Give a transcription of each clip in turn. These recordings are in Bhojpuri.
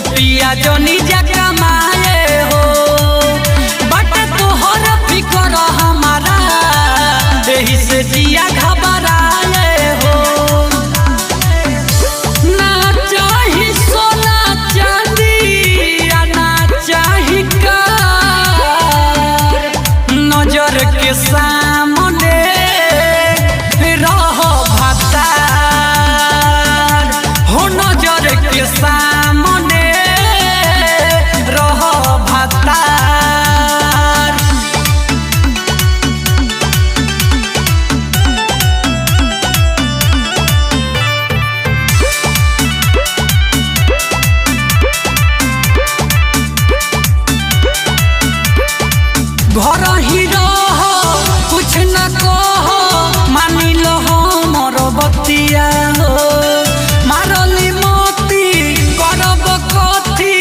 पिया जोनी जका माए हो बट तोहर फिकर हमारा देही से जिया घबराए हो। ना चाही सोना चांदी ना चाही कार नजर के सामने रहो भतार हो नजर के सामने रहो भतार। घर ही रह कुछ न कह मानी लो हमर बतिया हो मारली मोती करब कथी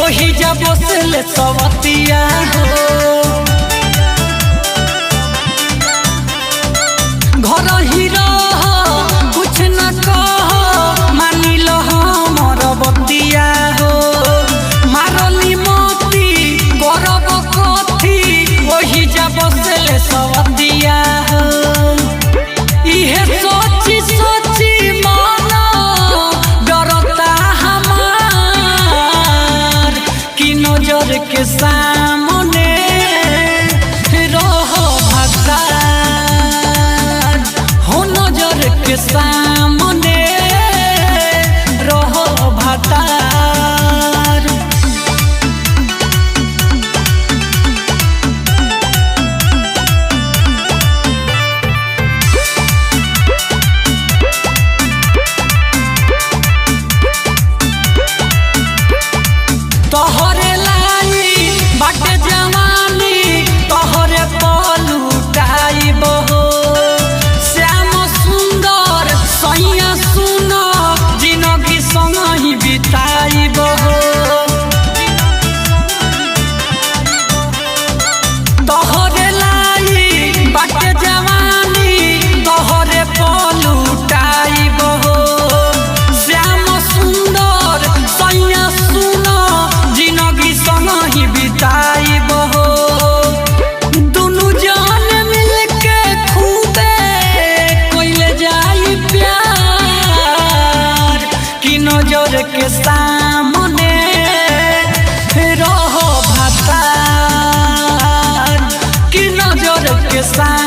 ओही जब से सवतिया हो। घर ही रह कुछ न कह मानी लो हमर बतिया हो मारली मोती करब कथी वही जब से सवतिया हो। इहे सोची सोची माना डरता हमार कि नजर के सामने रहो भतार हो नजर के सामने रहो भतार। तोहरे लाई बाटे जवानी तोहरे पलुटाई बहो श्याम सुंदर सैया सुन जिनगी संग ही बिताई बहो। तोहरे लाई बाटे जवानी तोहरे पलुटाई बहो श्याम सुंदर सैया सुन जिनगी संग ही बिताई बहो। दुनु जान मिलके खूबे कोइले जाई प्यार कि नजर के सामने रहो भतार कि नजर के सामने